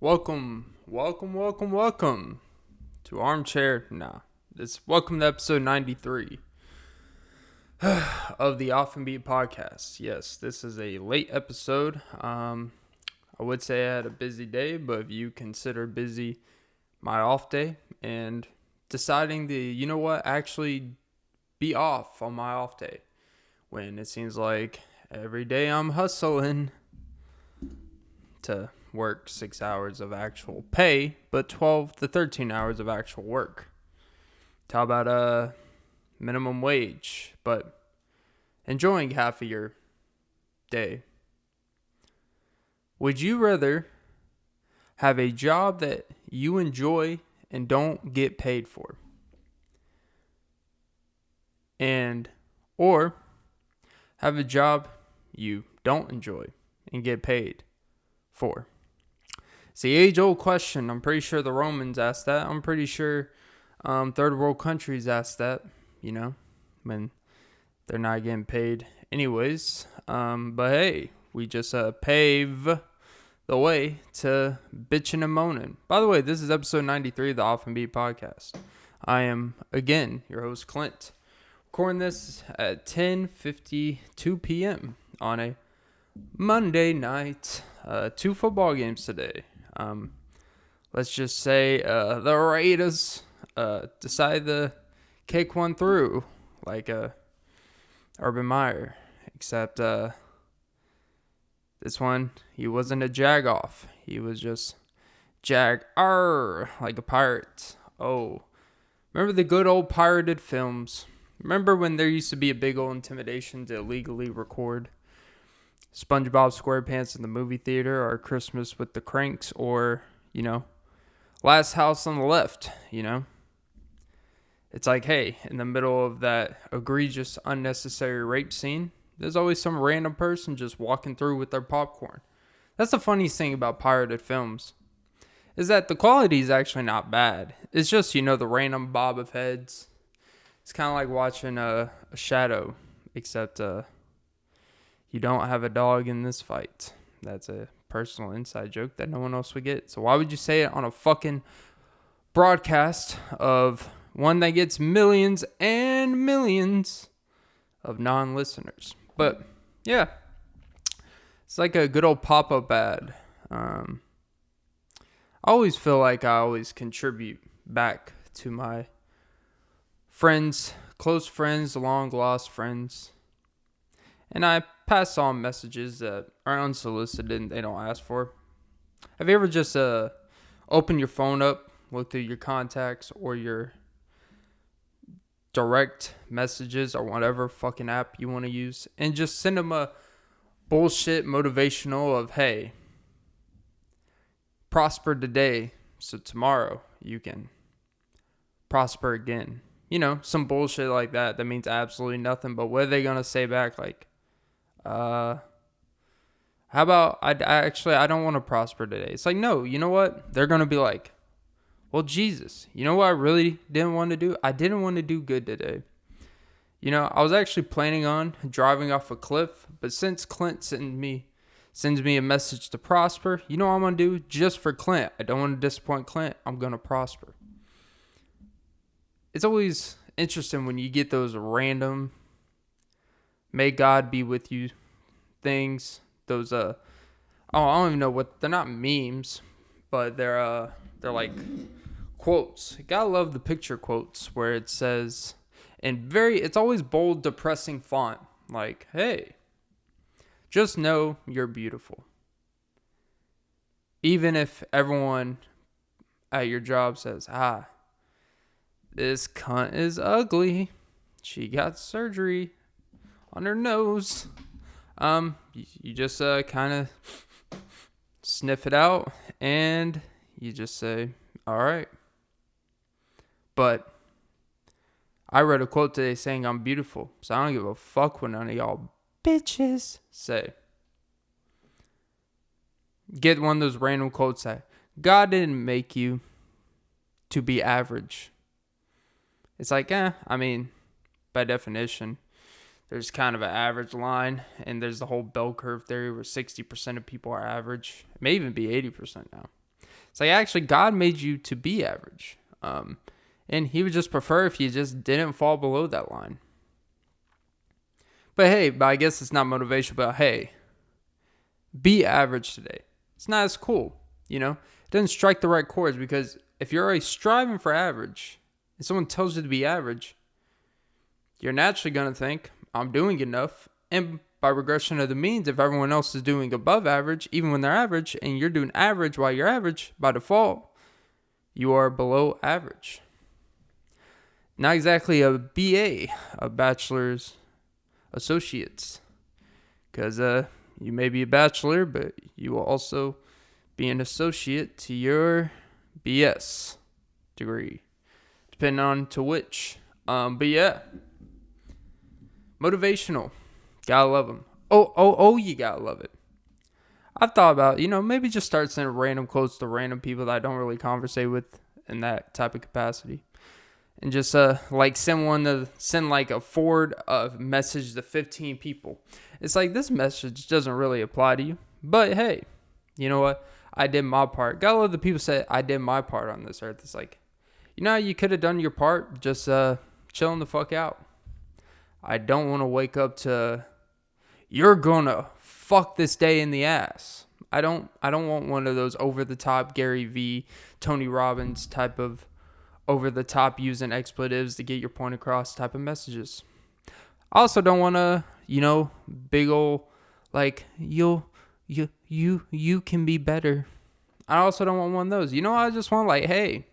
Welcome to Armchair. Welcome to episode 93 of the Off and Beat podcast. Yes, this is a late episode. I would say I had a busy day, but if you consider busy my off day and deciding to, actually be off on my off day when it seems like every day I'm hustling to work 6 hours of actual pay, but 12 to 13 hours of actual work. How about minimum wage, but enjoying half of your day? Would you rather have a job that you enjoy and don't get paid for? Or have a job you don't enjoy and get paid for? It's the age-old question. I'm pretty sure the Romans asked that. I'm pretty sure third world countries asked that, when they're not getting paid anyways. But hey, we just pave the way to bitching and moaning. By the way, this is episode 93 of the Off and Beat podcast. I am, again, your host, Clint. Recording this at 10:52 p.m. on a Monday night. 2 football games today. Let's just say the Raiders decided to kick one through like Urban Meyer, except this one, he wasn't a jag-off. He was just jag-arr, like a pirate. Oh, remember the good old pirated films? Remember when there used to be a big old intimidation to illegally record SpongeBob SquarePants in the movie theater, or Christmas with the Cranks, or, Last House on the Left, It's like, hey, in the middle of that egregious, unnecessary rape scene, there's always some random person just walking through with their popcorn. That's the funniest thing about pirated films, is that the quality is actually not bad. It's just, the random bob of heads. It's kind of like watching a Shadow, except you don't have a dog in this fight. That's a personal inside joke that no one else would get. So why would you say it on a fucking broadcast of one that gets millions and millions of non-listeners? But yeah, it's like a good old pop-up ad. I always feel like I always contribute back to my friends, close friends, long-lost friends. And I pass on messages that are unsolicited and they don't ask for. Have you ever just opened your phone up, look through your contacts or your direct messages or whatever fucking app you want to use, and just send them a bullshit motivational of, hey, prosper today so tomorrow you can prosper again? Some bullshit like that means absolutely nothing. But what are they going to say back? Like, how about I don't want to prosper today. It's like, no, you know what? They're going to be like, well, Jesus, you know what I really didn't want to do? I didn't want to do good today. I was actually planning on driving off a cliff, but since Clint sends me a message to prosper, you know what I'm going to do? Just for Clint. I don't want to disappoint Clint. I'm going to prosper. It's always interesting when you get those random may God be with you things. Those I don't even know what, they're not memes, but they're like quotes. Gotta love the picture quotes where it says it's always bold, depressing font, like, hey, just know you're beautiful. Even if everyone at your job says, this cunt is ugly, she got surgery on her nose. You just kind of sniff it out and you just say, all right. But I read a quote today saying I'm beautiful, so I don't give a fuck what none of y'all bitches say. Get one of those random quotes that God didn't make you to be average. It's like, by definition, there's kind of an average line, and there's the whole bell curve theory where 60% of people are average. It may even be 80% now. It's like, actually, God made you to be average. And he would just prefer if you just didn't fall below that line. But hey, I guess it's not motivation, but hey, be average today. It's not as cool, you know? It doesn't strike the right chords, because if you're already striving for average and someone tells you to be average, you're naturally going to think, I'm doing enough. And by regression of the means, if everyone else is doing above average, even when they're average, and you're doing average while you're average, by default, you are below average. Not exactly a BA, a bachelor's associates, because you may be a bachelor, but you will also be an associate to your BS degree, depending on to which. But yeah, motivational, gotta love them. Oh, you gotta love it. I've thought about, maybe just start sending random quotes to random people that I don't really conversate with in that type of capacity. And just like send like a forward message to 15 people. It's like, this message doesn't really apply to you, but hey, you know what? I did my part. Gotta love the people say I did my part on this earth. It's like, you could have done your part, just chilling the fuck out. I don't want to wake up to, you're gonna fuck this day in the ass. I don't want one of those over the top Gary V, Tony Robbins type of over the top using expletives to get your point across type of messages. I also don't want to, big ol' like, you can be better. I also don't want one of those. I just want like, hey,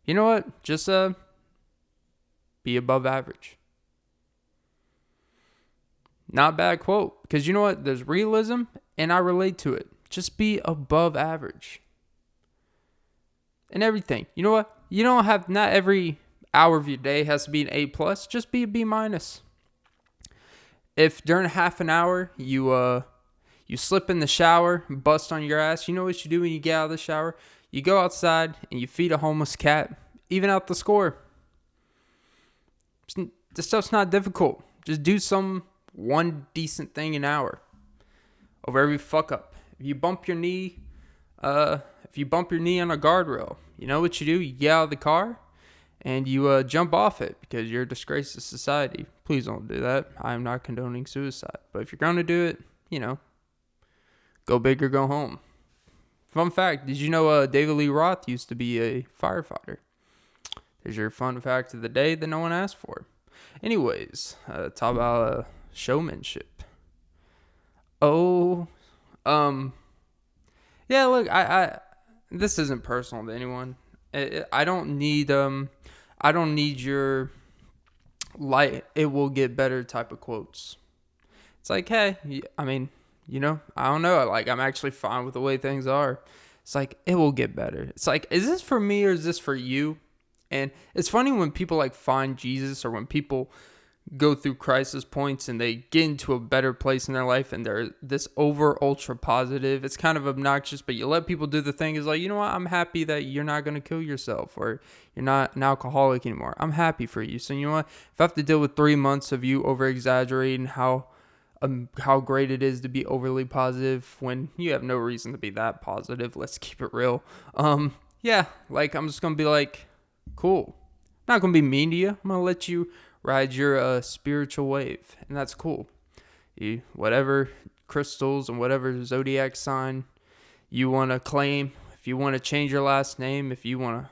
you know what? Just be above average. Not a bad quote, because you know what? There's realism, and I relate to it. Just be above average. And everything. You know what? You don't have, not every hour of your day has to be an A+. Just be a B-. If during half an hour you slip in the shower, bust on your ass, you know what you do when you get out of the shower? You go outside and you feed a homeless cat. Even out the score. This stuff's not difficult. Just do one decent thing an hour over every fuck up. If you bump your knee on a guardrail, you know what you do? You get out of the car and you jump off it because you're a disgrace to society. Please don't do that. I am not condoning suicide. But if you're going to do it, go big or go home. Fun fact, did you know David Lee Roth used to be a firefighter? There's your fun fact of the day that no one asked for. Anyways, talk about showmanship. Yeah, look, I this isn't personal to anyone. I don't need your it will get better type of quotes. It's like, hey, I don't know. Like, I'm actually fine with the way things are. It's like, it will get better. It's like, is this for me or is this for you? And it's funny when people like find Jesus, or when people go through crisis points and they get into a better place in their life and they're this ultra positive. It's kind of obnoxious, but you let people do the thing. Is like, you know what? I'm happy that you're not going to kill yourself, or you're not an alcoholic anymore. I'm happy for you. So you know what? If I have to deal with 3 months of you over exaggerating how great it is to be overly positive when you have no reason to be that positive, let's keep it real. Yeah, like, I'm just going to be like, cool. I'm not going to be mean to you. I'm going to let you ride your spiritual wave, and that's cool. Whatever crystals and whatever zodiac sign you want to claim, if you want to change your last name, if you want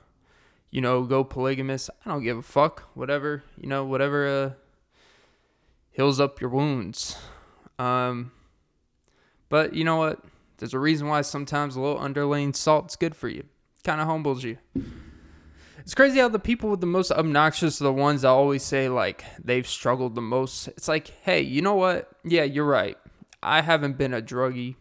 to, go polygamous, I don't give a fuck. Whatever heals up your wounds. But you know what? There's a reason why sometimes a little underlaying salt's good for you. Kind of humbles you. It's crazy how the people with the most obnoxious are the ones that always say, like, they've struggled the most. It's like, hey, you know what? Yeah, you're right. I haven't been a druggie.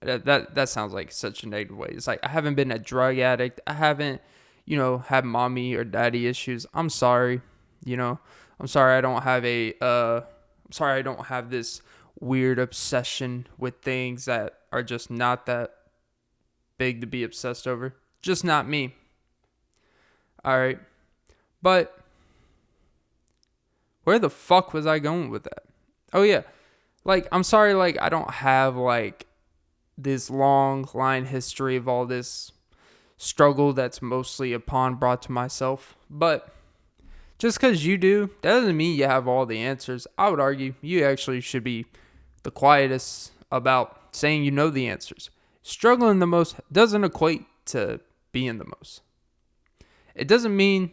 That sounds like such a negative way. It's like, I haven't been a drug addict. I haven't, had mommy or daddy issues. I'm sorry. I'm sorry I don't have I'm sorry I don't have this weird obsession with things that are just not that big to be obsessed over. Just not me. All right. But Where the fuck was I going with that? Oh yeah, like I'm sorry, like I don't have like this long line history of all this struggle that's mostly upon brought to myself. But just because you do, that doesn't mean you have all the answers. I would argue you actually should be the quietest about saying you know the answers. Struggling the most doesn't equate to being the most. It doesn't mean,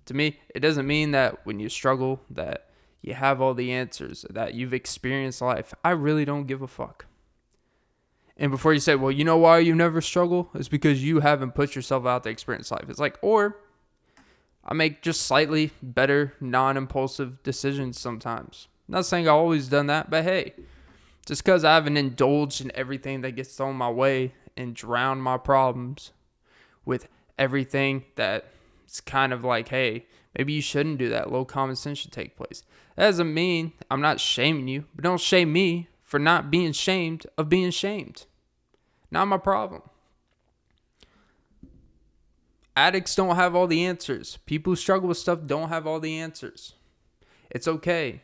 to me, it doesn't mean that when you struggle that you have all the answers, that you've experienced life. I really don't give a fuck. And before you say, well, you know why you never struggle? It's because you haven't put yourself out to experience life. It's like, or I make just slightly better non-impulsive decisions sometimes. Not saying I've always done that, but hey, just because I haven't indulged in everything that gets thrown my way and drowned my problems with everything that's kind of like, hey, maybe you shouldn't do that. A little common sense should take place. That doesn't mean I'm not shaming you, but don't shame me for not being shamed of being shamed. Not my problem. Addicts don't have all the answers. People who struggle with stuff don't have all the answers. It's okay.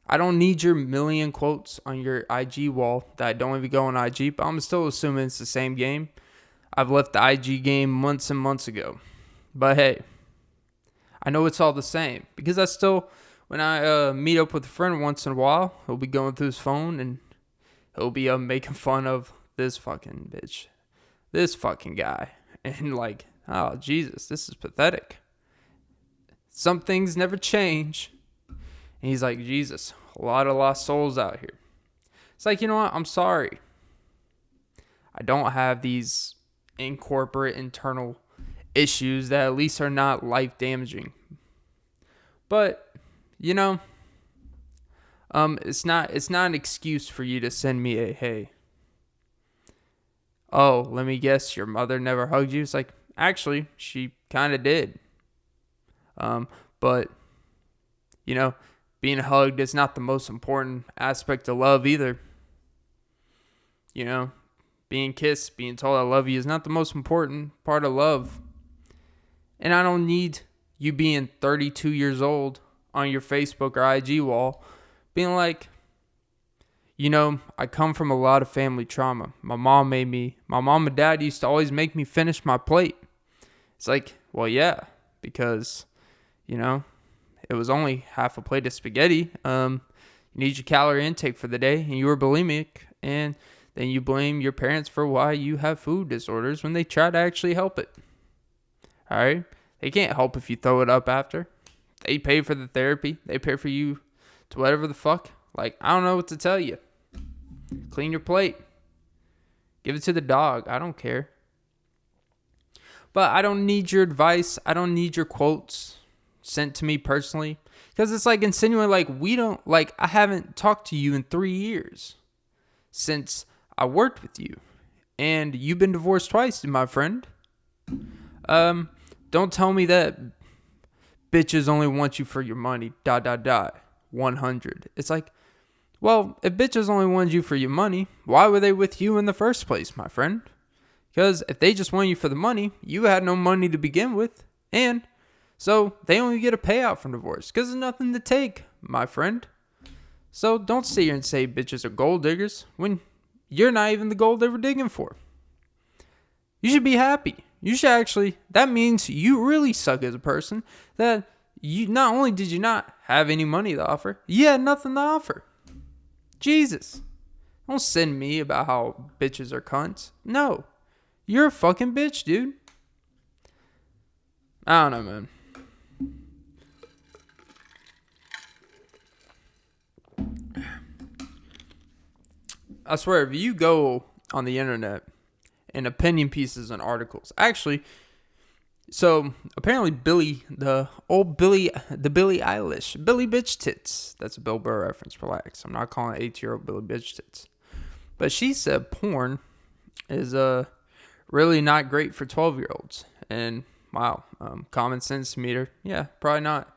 I don't need your million quotes on your IG wall that I don't even go on IG, but I'm still assuming it's the same game. I've left the IG game months and months ago. But hey, I know it's all the same because I still, when I meet up with a friend once in a while, he'll be going through his phone and he'll be making fun of this fucking bitch, this fucking guy. And like, oh, Jesus, this is pathetic. Some things never change. And he's like, Jesus, a lot of lost souls out here. It's like, you know what? I'm sorry. I don't have these incorporate internal issues that at least are not life damaging. But, you know, it's not an excuse for you to send me a, hey, oh, let me guess, your mother never hugged you? It's like, actually, she kind of did. But, you know, being hugged is not the most important aspect of love either. You know, being kissed, being told I love you is not the most important part of love. And I don't need you being 32 years old on your Facebook or IG wall being like, you know, I come from a lot of family trauma. My mom and dad used to always make me finish my plate. It's like, well, yeah, because, you know, it was only half a plate of spaghetti. You need your calorie intake for the day, and you were bulimic, and then you blame your parents for why you have food disorders when they try to actually help it. All right? They can't help if you throw it up after. They pay for the therapy. They pay for you to whatever the fuck. Like, I don't know what to tell you. Clean your plate. Give it to the dog. I don't care. But I don't need your advice. I don't need your quotes sent to me personally. Because it's like insinuating like I haven't talked to you in 3 years since I worked with you. And you've been divorced twice, my friend. Don't tell me that bitches only want you for your money. ... 100. It's like, well, if bitches only wanted you for your money, why were they with you in the first place, my friend? Because if they just want you for the money, you had no money to begin with. And so they only get a payout from divorce because there's nothing to take, my friend. So don't sit here and say bitches are gold diggers when you're not even the gold they were digging for. You should be happy. You should actually, that means you really suck as a person, that you not only did you not have any money to offer, you had nothing to offer. Jesus. Don't send me about how bitches are cunts. No. You're a fucking bitch, dude. I don't know, man. I swear, if you go on the internet and opinion pieces and articles, actually, so apparently Billie Eilish, Billy Bitch Tits. That's a Bill Burr reference. Relax. I'm not calling it 8-year-old Billy Bitch Tits. But she said porn is really not great for 12-year-olds. And wow, common sense meter. Yeah, probably not.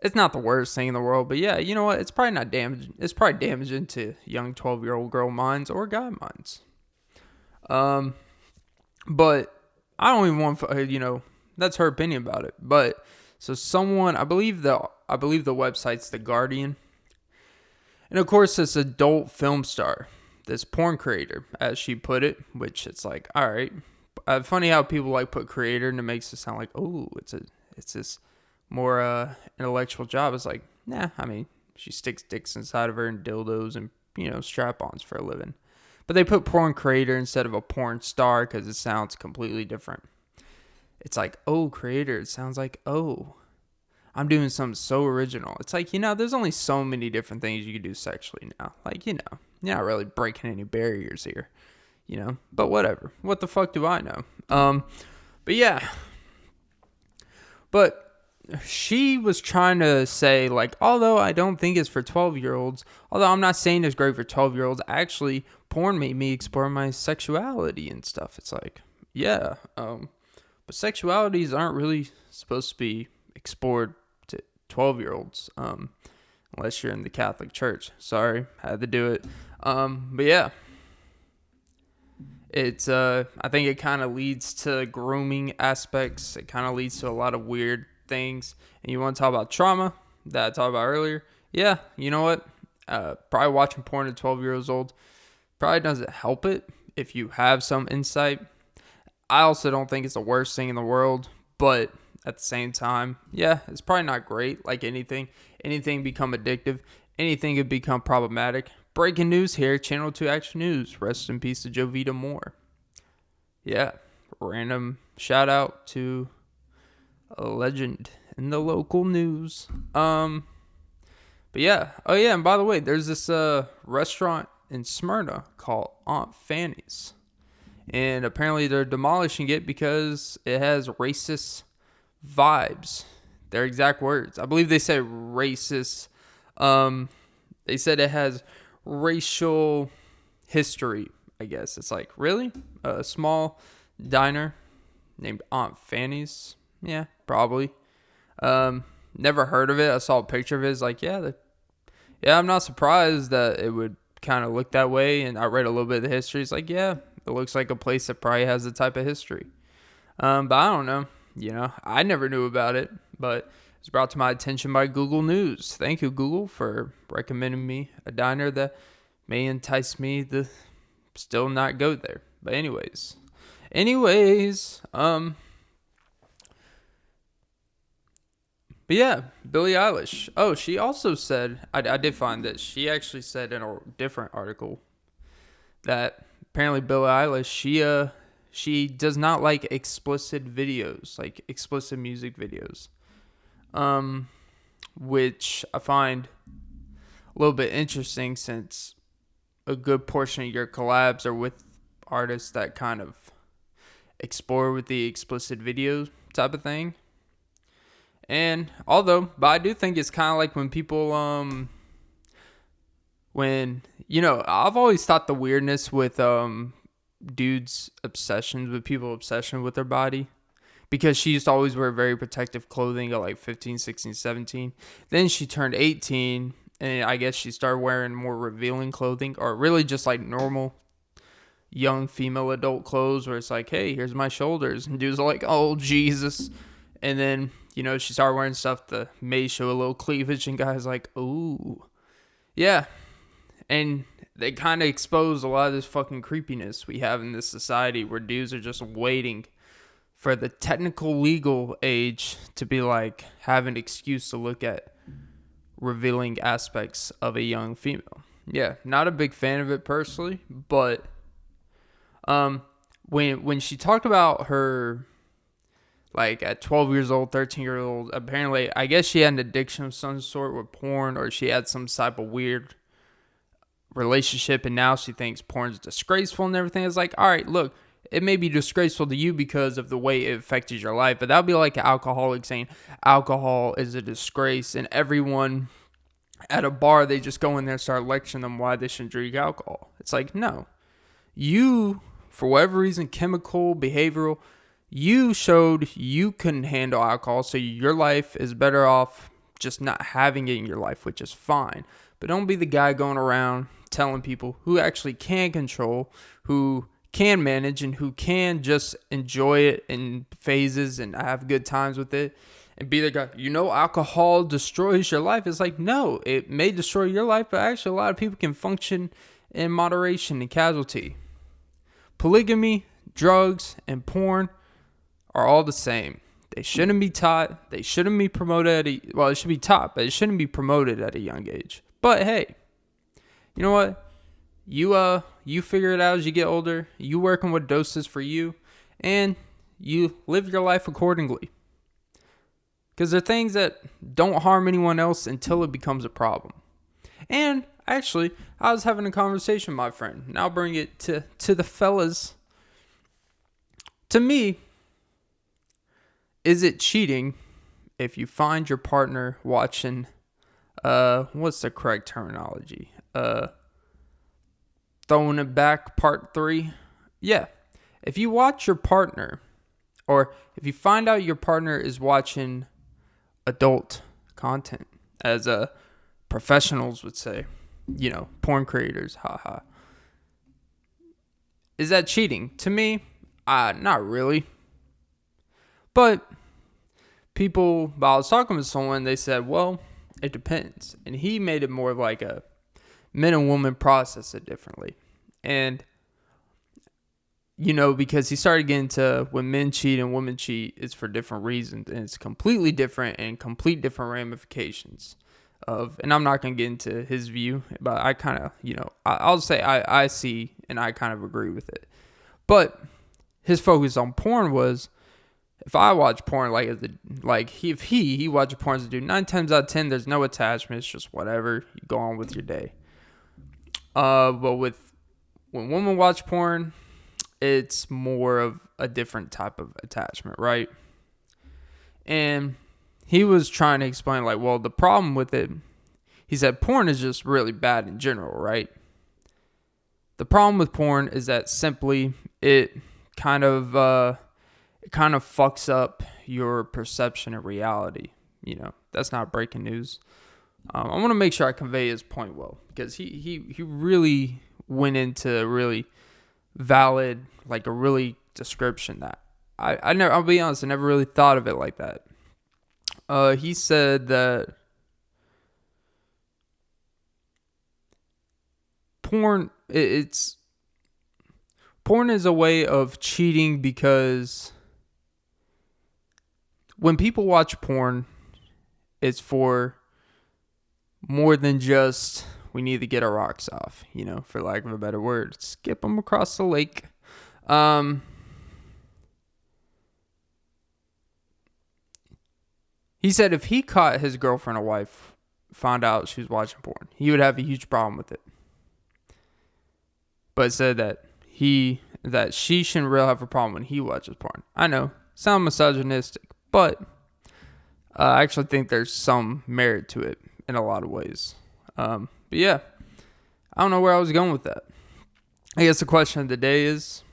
It's not the worst thing in the world, but yeah, you know what? It's probably not damaging. It's probably damaging to young 12-year-old girl minds or guy minds. But I don't even want, that's her opinion about it. But So someone, I believe the website's The Guardian. And of course, this adult film star, this porn creator, as she put it, which it's like, all right. Funny how people like put creator and it makes it sound like, oh, it's this more intellectual job. It's like, nah, I mean, she sticks dicks inside of her and dildos and, strap-ons for a living. But they put porn creator instead of a porn star because it sounds completely different. It's like, oh, creator. It sounds like, oh, I'm doing something so original. It's like, there's only so many different things you can do sexually now. Like, you're not really breaking any barriers here, But whatever. What the fuck do I know? But yeah. But she was trying to say, like, although I don't think it's for 12-year-olds, although I'm not saying it's great for 12-year-olds, actually, porn made me explore my sexuality and stuff. It's like, yeah, but sexualities aren't really supposed to be explored to 12-year-olds, unless you're in the Catholic Church. Sorry, had to do it. But yeah, it's, I think it kind of leads to grooming aspects. It kind of leads to a lot of weird things. And you want to talk about trauma that I talked about earlier? Yeah, you know what? Probably watching porn at 12 years old probably doesn't help it if you have some insight. I also don't think it's the worst thing in the world, but at the same time, yeah, it's probably not great. Like anything become addictive. Anything could become problematic. Breaking news here, Channel 2 Action News. Rest in peace to Jovita Moore. Yeah, random shout out to a legend in the local news. But yeah. Oh yeah, and by the way, there's this restaurant in Smyrna called Aunt Fanny's. And apparently they're demolishing it because it has racist vibes. Their exact words. I believe they said racist. They said it has racial history, I guess. It's like, really? A small diner named Aunt Fanny's? Yeah, probably. Never heard of it. I saw a picture of it. It's like, yeah, I'm not surprised that it would kind of look that way. And I read a little bit of the history. It's like, yeah, it looks like a place that probably has the type of history. But I don't know. I never knew about it, but it was brought to my attention by Google News. Thank you, Google, for recommending me a diner that may entice me to still not go there. But anyways, but yeah, Billie Eilish. Oh, she also said, I did find that she actually said in a different article that apparently Billie Eilish, she does not like explicit videos, like explicit music videos, which I find a little bit interesting since a good portion of your collabs are with artists that kind of explore with the explicit video type of thing. And but I do think it's kind of like when people, I've always thought the weirdness with dudes' obsessions with people obsession with their body, because she used to always wear very protective clothing at like 15, 16, 17. Then she turned 18 and I guess she started wearing more revealing clothing, or really just like normal young female adult clothes where it's like, hey, here's my shoulders, and dudes are like, oh Jesus. And then she started wearing stuff that may show a little cleavage, and guys like, ooh, yeah. And they kind of expose a lot of this fucking creepiness we have in this society where dudes are just waiting for the technical legal age to be like, have an excuse to look at revealing aspects of a young female. Yeah, not a big fan of it personally, but when she talked about her, like at 12 years old, 13 years old, apparently, I guess she had an addiction of some sort with porn, or she had some type of weird relationship, and now she thinks porn's disgraceful and everything. It's like, all right, look, it may be disgraceful to you because of the way it affected your life, but that would be like an alcoholic saying alcohol is a disgrace, and everyone at a bar, they just go in there and start lecturing them why they shouldn't drink alcohol. It's like, no. You, for whatever reason, chemical, behavioral, you showed you couldn't handle alcohol, so your life is better off just not having it in your life, which is fine. But don't be the guy going around telling people who actually can control, who can manage, and who can just enjoy it in phases and have good times with it. and be the guy, alcohol destroys your life. It's like, no, it may destroy your life, but actually a lot of people can function in moderation and casualty. Polygamy, drugs, and porn are all the same. They shouldn't be taught. They shouldn't be promoted it should be taught, but it shouldn't be promoted at a young age. But hey, you know what? You figure it out as you get older. You work on what doses for you, and you live your life accordingly. Because they're things that don't harm anyone else until it becomes a problem. And actually, I was having a conversation with my friend, and I'll bring it to the fellas. To me, is it cheating if you find your partner watching, what's the correct terminology? Throwing it back part 3? Yeah. If you watch your partner, or if you find out your partner is watching adult content, as professionals would say, porn creators, haha. Is that cheating? To me, not really. But I was talking with someone, they said, well, it depends. And he made it more like a men and women process it differently. And, because he started getting to when men cheat and women cheat, it's for different reasons. And it's completely different and complete different ramifications and I'm not going to get into his view, but I kind of, I'll say I see and I kind of agree with it. But his focus on porn was, if I watch porn if he watches porn as a dude, 9 times out of 10, there's no attachment. It's just whatever. You go on with your day. But when women watch porn, it's more of a different type of attachment, right? And he was trying to explain, the problem with it, he said porn is just really bad in general, right? The problem with porn is that simply it kind of fucks up your perception of reality. That's not breaking news. I want to make sure I convey his point well, because he really went into really valid, a really description that I'll be honest, I never really thought of it like that. He said that porn is a way of cheating, because when people watch porn, it's for more than just, we need to get our rocks off, for lack of a better word. Skip them across the lake. He said if he caught his girlfriend or wife, found out she was watching porn, he would have a huge problem with it. But said that she shouldn't really have a problem when he watches porn. I know, sound misogynistic, but I actually think there's some merit to it in a lot of ways. But yeah, I don't know where I was going with that. I guess the question of the day is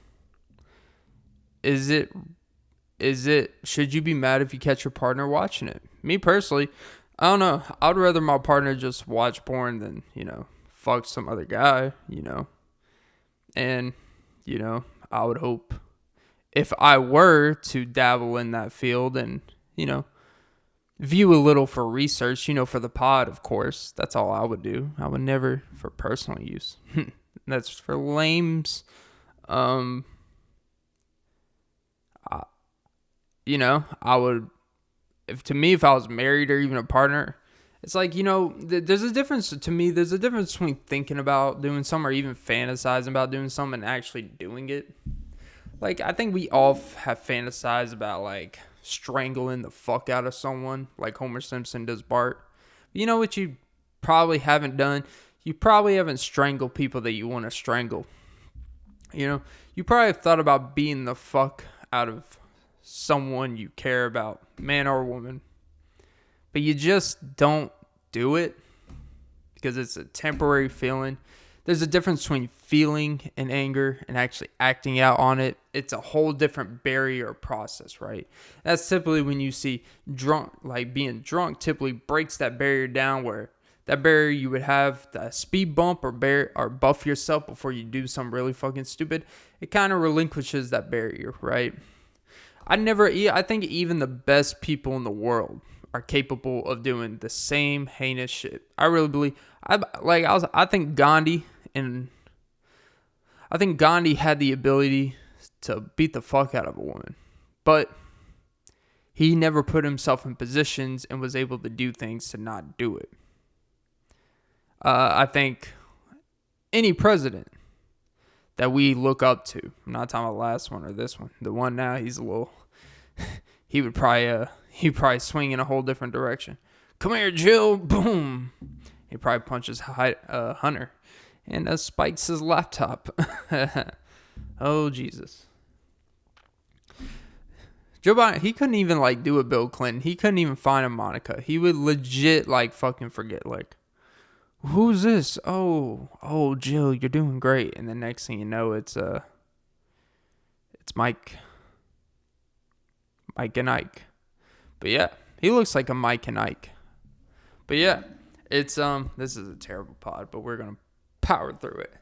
should you be mad if you catch your partner watching it? Me personally, I don't know. I'd rather my partner just watch porn than, fuck some other guy, And, I would hope if I were to dabble in that field and, view a little for research, for the pod, of course. That's all I would do. I would never for personal use. That's for lames. I would, if I was married or even a partner, it's like, there's a difference to me. There's a difference between thinking about doing something or even fantasizing about doing something and actually doing it. I think we all have fantasized about, strangling the fuck out of someone, like Homer Simpson does Bart. But you know what you probably haven't done? You probably haven't strangled people that you want to strangle. You probably have thought about beating the fuck out of someone you care about, man or woman. But you just don't do it because it's a temporary feeling. There's a difference between feeling an anger and actually acting out on it. It's a whole different barrier process, right? That's typically when you see drunk, being drunk typically breaks that barrier down, where that barrier you would have the speed bump or buff yourself before you do something really fucking stupid. It kind of relinquishes that barrier, right? I think even the best people in the world are capable of doing the same heinous shit. I really believe. I think Gandhi had the ability to beat the fuck out of a woman, but he never put himself in positions and was able to do things to not do it. I think any president that we look up to, I'm not talking about the last one or this one, the one now, he's a little, he'd probably swing in a whole different direction. Come here, Jill, boom. He probably punches Hunter and spikes his laptop. Oh, Jesus. Joe Biden, he couldn't even do a Bill Clinton. He couldn't even find a Monica. He would legit fucking forget, who's this? Oh, Jill, you're doing great. And the next thing you know, it's Mike and Ike. But yeah, he looks like a Mike and Ike. But yeah, it's this is a terrible pod, but we're gonna power through it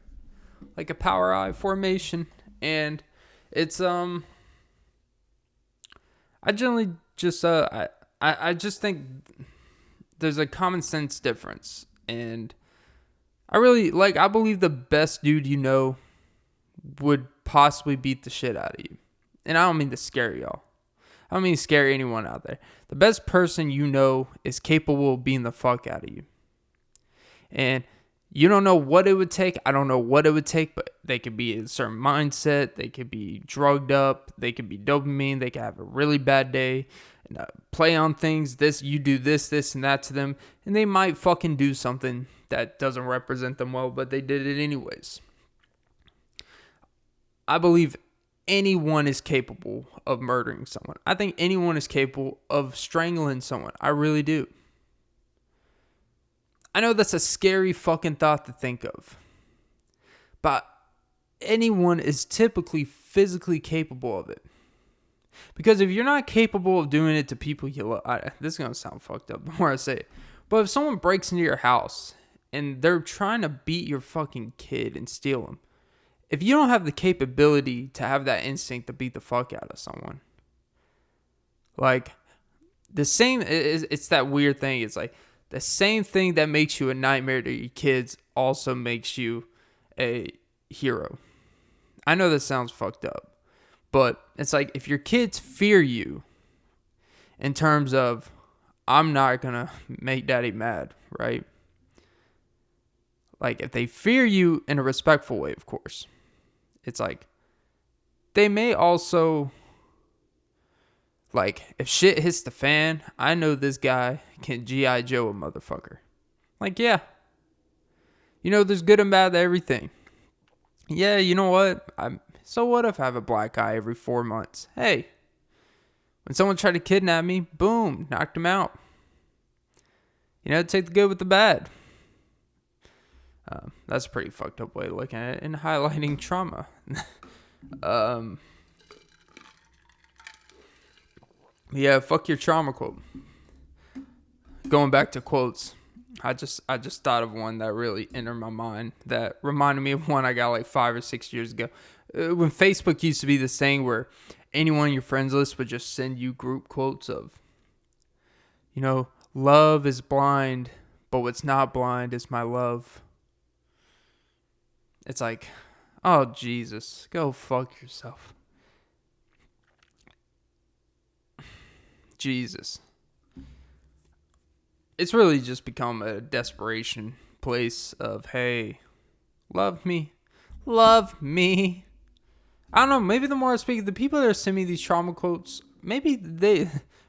like a power I formation. And it's I generally just I just think there's a common sense difference. And I believe the best dude you know would possibly beat the shit out of you. And I don't mean to scare y'all. I don't mean to scare anyone out there. The best person you know is capable of beating the fuck out of you. And you don't know what it would take. I don't know what it would take, but they could be in a certain mindset. They could be drugged up. They could be dopamine. They could have a really bad day. And, play on things. You do this, and that to them. And they might fucking do something that doesn't represent them well, but they did it anyways. I believe anyone is capable of murdering someone. I think anyone is capable of strangling someone. I really do. I know that's a scary fucking thought to think of. But anyone is typically physically capable of it. Because if you're not capable of doing it to people you love, this is going to sound fucked up the more I say it. But if someone breaks into your house and they're trying to beat your fucking kid and steal him, if you don't have the capability to have that instinct to beat the fuck out of someone, it's that weird thing. It's the same thing that makes you a nightmare to your kids also makes you a hero. I know this sounds fucked up. But it's if your kids fear you in terms of, I'm not going to make daddy mad, right? If they fear you in a respectful way, of course. It's they may also, if shit hits the fan, I know this guy can G.I. Joe a motherfucker. Yeah. There's good and bad to everything. Yeah, you know what? So what if I have a black eye every 4 months? Hey, when someone tried to kidnap me, boom, knocked him out. Take the good with the bad. That's a pretty fucked up way of looking at it and highlighting trauma. Yeah, fuck your trauma quote. Going back to quotes, I just thought of one that really entered my mind that reminded me of one I got 5 or 6 years ago. When Facebook used to be this thing where anyone on your friends list would just send you group quotes of, love is blind, but what's not blind is my love. It's oh, Jesus, go fuck yourself. Jesus. It's really just become a desperation place of, hey, love me. Love me. I don't know, maybe the more I speak, the people that are sending me these trauma quotes, maybe they're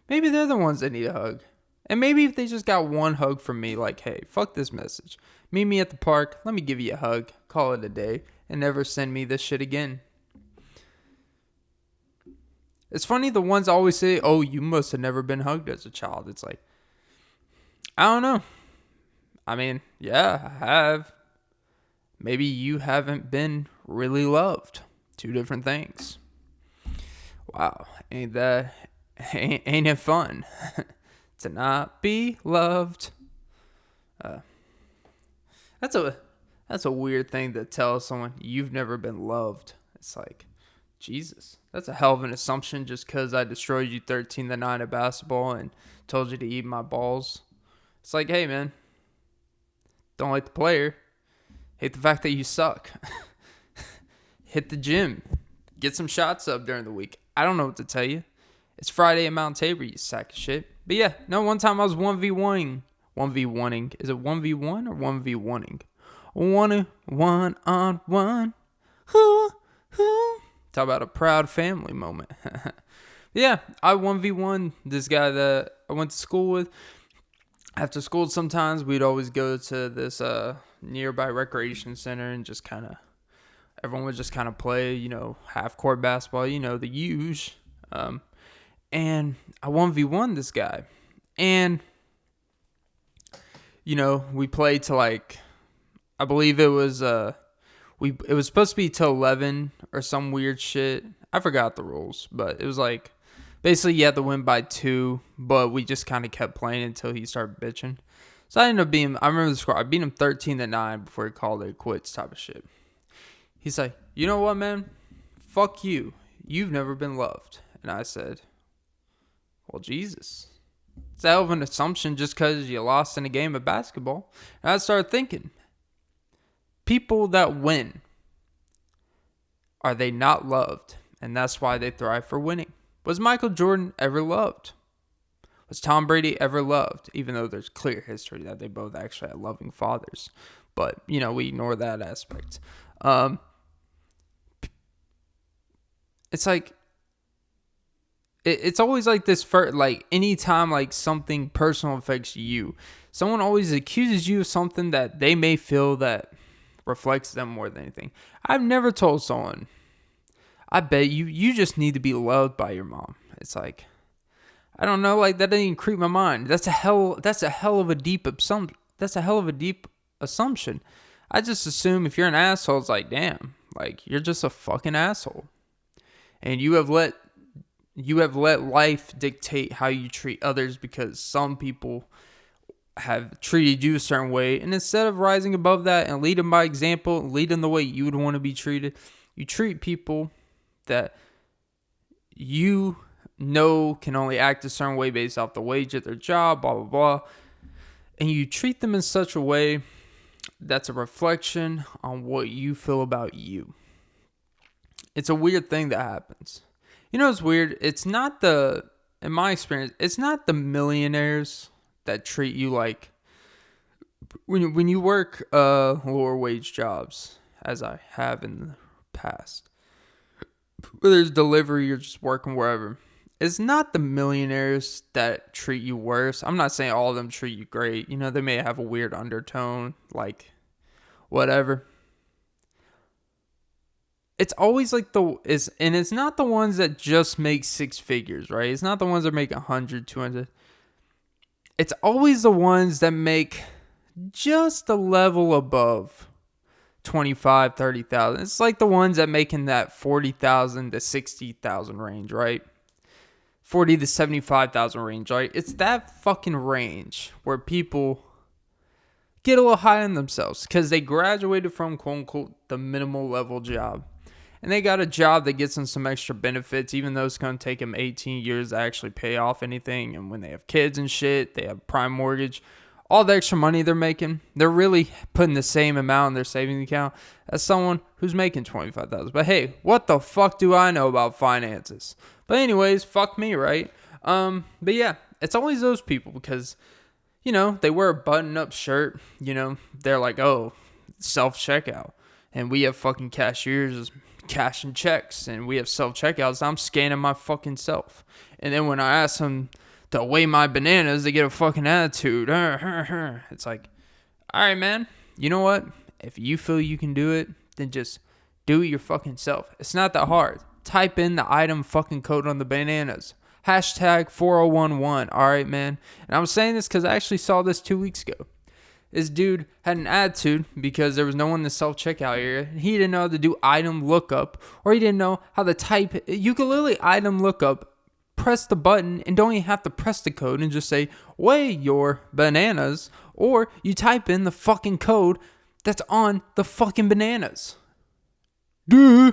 the ones that need a hug. And maybe if they just got one hug from me, hey, fuck this message. Meet me at the park, let me give you a hug, call it a day, and never send me this shit again. It's funny, the ones always say, oh, you must have never been hugged as a child. It's I don't know. I mean, yeah, I have. Maybe you haven't been really loved. 2 different things. Wow, ain't it fun to not be loved? That's a weird thing to tell someone you've never been loved. It's Jesus, that's a hell of an assumption just because I destroyed you 13-9 at basketball and told you to eat my balls. It's like, hey, man, don't like the player. Hate the fact that you suck. Hit the gym. Get some shots up during the week. I don't know what to tell you. It's Friday at Mount Tabor, you sack of shit. But yeah, no, one time I was 1v1ing. 1v1ing. Is it 1v1 or 1v1ing? 1-on-1. Talk about a proud family moment. Yeah, I 1v1 this guy that I went to school with. After school, sometimes we'd always go to this nearby recreation center and just kind of, everyone would just kind of play, half-court basketball, the huge. And I 1v1 this guy. And, we played to like, I believe it was, it was supposed to be till 11 or some weird shit. I forgot the rules, but it was like, basically you had to win by 2, but we just kind of kept playing until he started bitching. So I ended up I remember the score, I beat him 13-9 before he called it quits type of shit. He's like, you know what, man? Fuck you. You've never been loved. And I said, well, Jesus. It's a hell of an assumption just because you lost in a game of basketball. And I started thinking, people that win, are they not loved? And that's why they thrive for winning. Was Michael Jordan ever loved? Was Tom Brady ever loved? Even though there's clear history that they both actually had loving fathers. But, we ignore that aspect. It's like, it's always like this, like anytime like something personal affects you, someone always accuses you of something that they may feel that reflects them more than anything. I've never told someone, I bet you just need to be loved by your mom. It's like, I don't know, like that didn't even creep my mind. That's a hell of a deep assumption. I just assume if you're an asshole, it's like, damn, like you're just a fucking asshole. And you have let life dictate how you treat others because some people have treated you a certain way. And instead of rising above that and leading by example, leading the way you would want to be treated, you treat people that you know can only act a certain way based off the wage of their job, blah, blah, blah. And you treat them in such a way that's a reflection on what you feel about you. It's a weird thing that happens. It's weird. It's not in my experience, it's not the millionaires that treat you like, when you work lower wage jobs, as I have in the past, whether it's delivery or just working wherever, it's not the millionaires that treat you worse. I'm not saying all of them treat you great. They may have a weird undertone, like whatever. It's always like and it's not the ones that just make 6 figures, right? It's not the ones that make 100, 200. It's always the ones that make just a level above 25, 30,000. It's like the ones that make in that 40,000 to 60,000 range, right? 40 to 75,000 range, right? It's that fucking range where people get a little high on themselves because they graduated from quote unquote the minimal level job. And they got a job that gets them some extra benefits, even though it's going to take them 18 years to actually pay off anything. And when they have kids and shit, they have prime mortgage. All the extra money they're making, they're really putting the same amount in their savings account as someone who's making $25,000. But hey, what the fuck do I know about finances? But anyways, fuck me, right? But yeah, it's always those people because, they wear a button-up shirt. They're like, oh, self-checkout. And we have fucking cashiers cashing checks, and we have self-checkouts. I'm scanning my fucking self. And then when I ask them to weigh my bananas, they get a fucking attitude. It's like, all right, man, you know what? If you feel you can do it, then just do it your fucking self. It's not that hard. Type in the item fucking code on the bananas. Hashtag 4011. All right, man. And I'm saying this because I actually saw this 2 weeks ago. This dude had an attitude because there was no one in the self-checkout area. He didn't know how to do item lookup, or he didn't know how to type. You could literally item lookup, press the button, and don't even have to press the code and just say, weigh your bananas, or you type in the fucking code that's on the fucking bananas. Duh.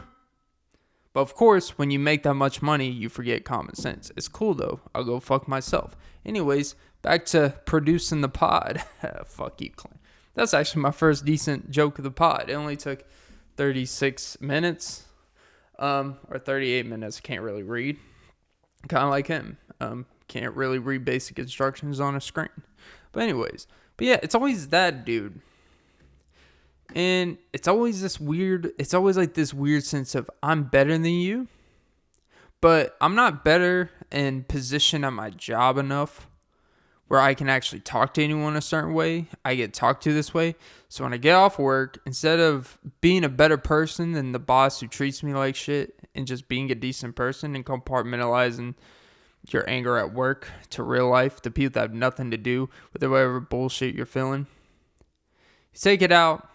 But of course, when you make that much money, you forget common sense. It's cool though. I'll go fuck myself. Anyways, back to producing the pod. Fuck you, Clint. That's actually my first decent joke of the pod. It only took 36 minutes, or 38 minutes. Can't really read. Kind of like him. Can't really read basic instructions on a screen. But anyways, it's always that dude. And it's always like this weird sense of I'm better than you, but I'm not better in position at my job enough where I can actually talk to anyone a certain way. I get talked to this way. So when I get off work, instead of being a better person than the boss who treats me like shit and just being a decent person and compartmentalizing your anger at work to real life, to people that have nothing to do with whatever bullshit you're feeling, you take it out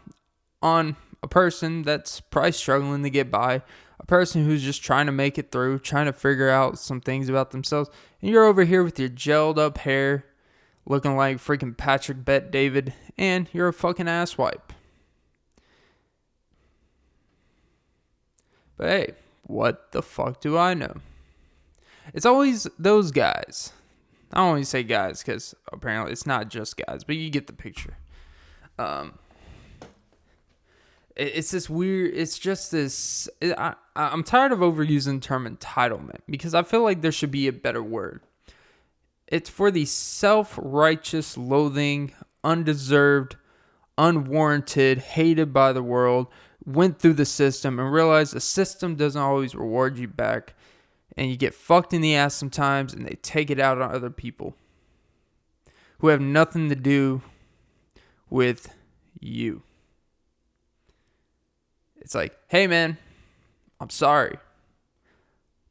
on a person that's probably struggling to get by, a person who's just trying to make it through, trying to figure out some things about themselves, and you're over here with your gelled up hair, looking like freaking Patrick Bet David, and you're a fucking asswipe. But hey, what the fuck do I know? It's always those guys. I don't always say guys because apparently it's not just guys, but you get the picture. It's this weird, it's just this, I'm tired of overusing the term entitlement because I feel like there should be a better word. It's for the self-righteous, loathing, undeserved, unwarranted, hated by the world, went through the system and realized the system doesn't always reward you back and you get fucked in the ass sometimes and they take it out on other people who have nothing to do with you. It's like, hey man, I'm sorry,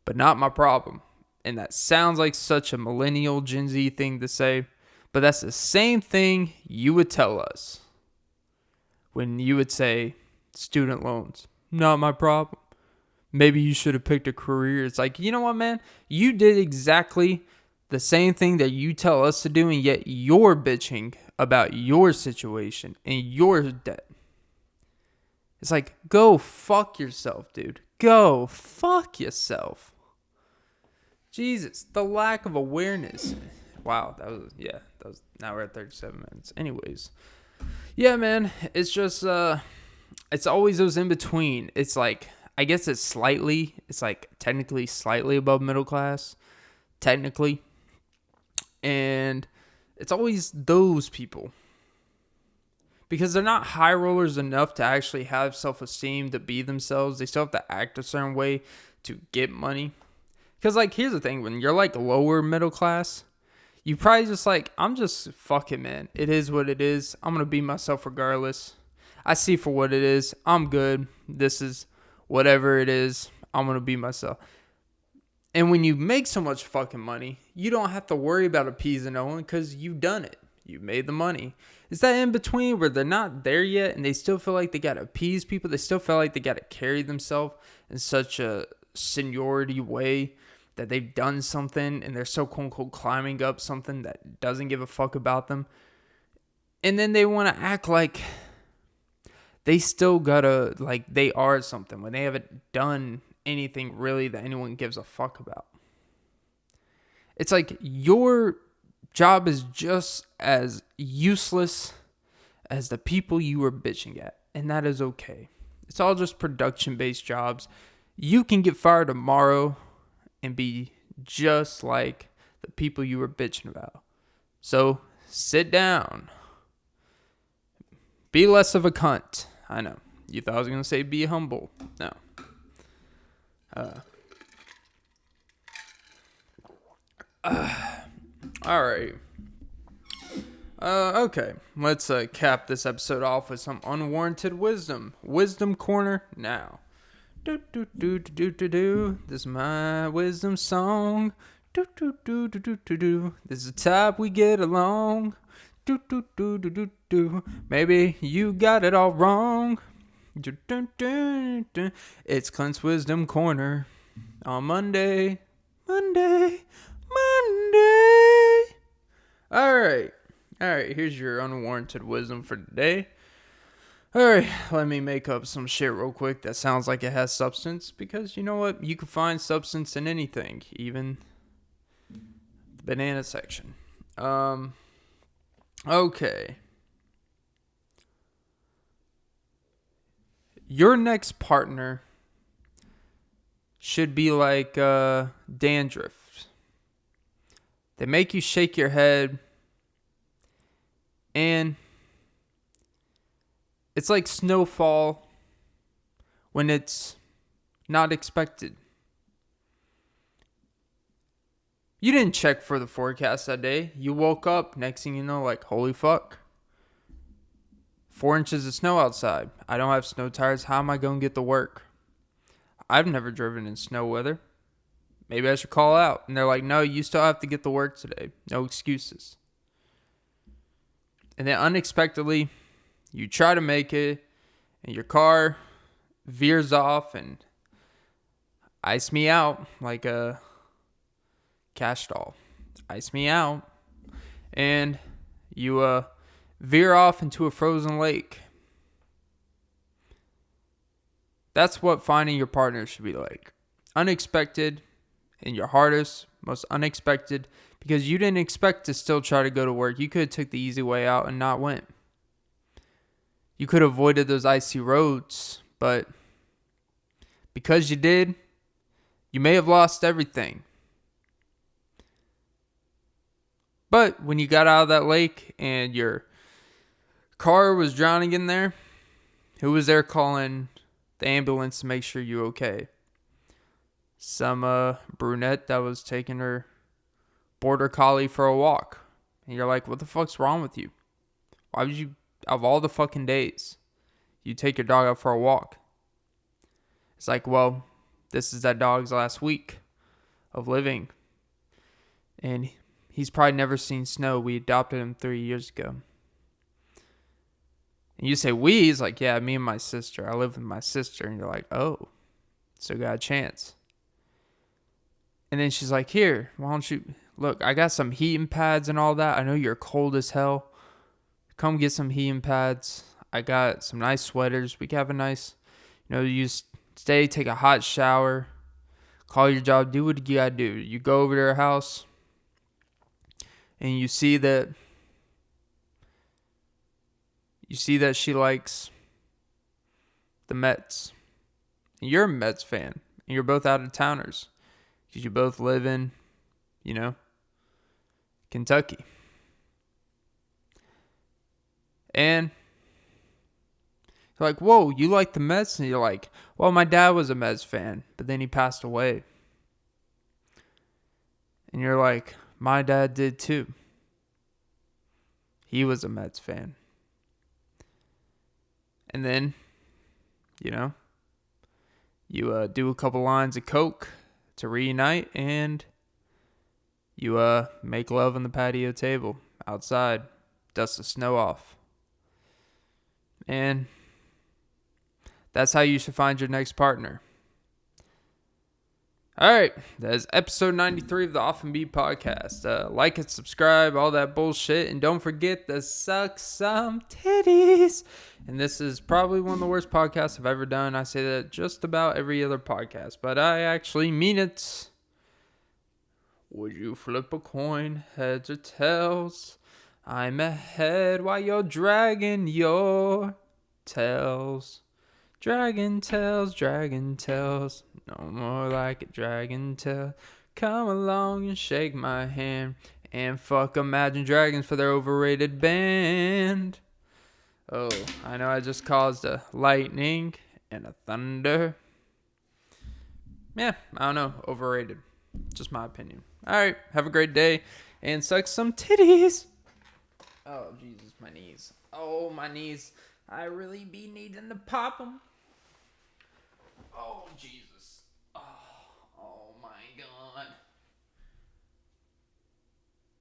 but not my problem. And that sounds like such a millennial Gen Z thing to say, but that's the same thing you would tell us when you would say student loans, not my problem. Maybe you should have picked a career. It's like, you know what, man? You did exactly the same thing that you tell us to do, and yet you're bitching about your situation and your debt. It's like, go fuck yourself, dude. Go fuck yourself. Jesus, the lack of awareness. Wow, now we're at 37 minutes. Anyways, yeah, man, it's just, it's always those in between. It's like, I guess it's like technically slightly above middle class, technically. And it's always those people. Because they're not high rollers enough to actually have self-esteem to be themselves. They still have to act a certain way to get money. Because, like, here's the thing. When you're, like, lower middle class, you probably just, like, I'm just, fuck it, man. It is what it is. I'm going to be myself regardless. I see for what it is. I'm good. This is whatever it is. I'm going to be myself. And when you make so much fucking money, you don't have to worry about appeasing no one because you've done it. You made the money. It's that in between where they're not there yet and they still feel like they got to appease people. They still feel like they got to carry themselves in such a seniority way that they've done something and they're so quote unquote climbing up something that doesn't give a fuck about them. And then they want to act like they still gotta, like they are something when they haven't done anything really that anyone gives a fuck about. It's like your job is just as useless as the people you were bitching at, and that is okay. It's all just production-based jobs. You can get fired tomorrow and be just like the people you were bitching about. So sit down. Be less of a cunt. I know. You thought I was going to say be humble. No. All right. Okay. Let's cap this episode off with some unwarranted wisdom. Wisdom corner now. Do do do do do do. This is my wisdom song. Do do do do do do do. This is the type we get along. Do do do do do do. Maybe you got it all wrong. Do, do, do, do. It's Clint's Wisdom Corner on Monday. All right. Here's your unwarranted wisdom for today. Alright, let me make up some shit real quick that sounds like it has substance, because you know what? You can find substance in anything, even the banana section. Okay. Your next partner should be like dandruff. They make you shake your head, and it's like snowfall when it's not expected. You didn't check for the forecast that day. You woke up, next thing you know, like, holy fuck. 4 inches of snow outside. I don't have snow tires. How am I going to get to work? I've never driven in snow weather. Maybe I should call out. And they're like, no, you still have to get to work today. No excuses. And then unexpectedly, you try to make it, and your car veers off and ice me out like a cash doll. Ice me out. And you veer off into a frozen lake. That's what finding your partner should be like. Unexpected, and your hardest, most unexpected, because you didn't expect to still try to go to work. You could have took the easy way out and not went. You could have avoided those icy roads, but because you did, you may have lost everything. But when you got out of that lake and your car was drowning in there, who was there calling the ambulance to make sure you're okay? Some brunette that was taking her border collie for a walk. And you're like, what the fuck's wrong with you? Why would you, of all the fucking days, you take your dog out for a walk? It's like, well, this is that dog's last week of living. And he's probably never seen snow. We adopted him 3 years ago. And you say, we? He's like, yeah, me and my sister. I live with my sister. And you're like, oh, so got a chance. And then she's like, here, why don't you, look, I got some heating pads and all that. I know you're cold as hell. Come get some heating pads. I got some nice sweaters. We can have a nice, you stay, take a hot shower, call your job, do what you gotta do. You go over to her house, and you see that she likes the Mets. And you're a Mets fan, and you're both out of towners because you both live in, Kentucky. And you're like, whoa, you like the Mets? And you're like, well, my dad was a Mets fan, but then he passed away. And you're like, my dad did too. He was a Mets fan. And then, you do a couple lines of Coke to reunite, and you make love on the patio table outside, dust the snow off. And that's how you should find your next partner. All right, that is episode 93 of the Off and Beat podcast. Like and subscribe, all that bullshit, and don't forget to suck some titties. And this is probably one of the worst podcasts I've ever done. I say that just about every other podcast, but I actually mean it. Would you flip a coin, heads or tails? I'm ahead while you're dragging your tails. Dragon tails, no more like a dragon tail. Come along and shake my hand, and fuck Imagine Dragons for their overrated band. Oh, I know I just caused a lightning and a thunder. Yeah, I don't know, overrated. Just my opinion. Alright, have a great day, and suck some titties. Oh, Jesus, my knees. Oh, my knees. I really be needing to pop them. Oh, Jesus.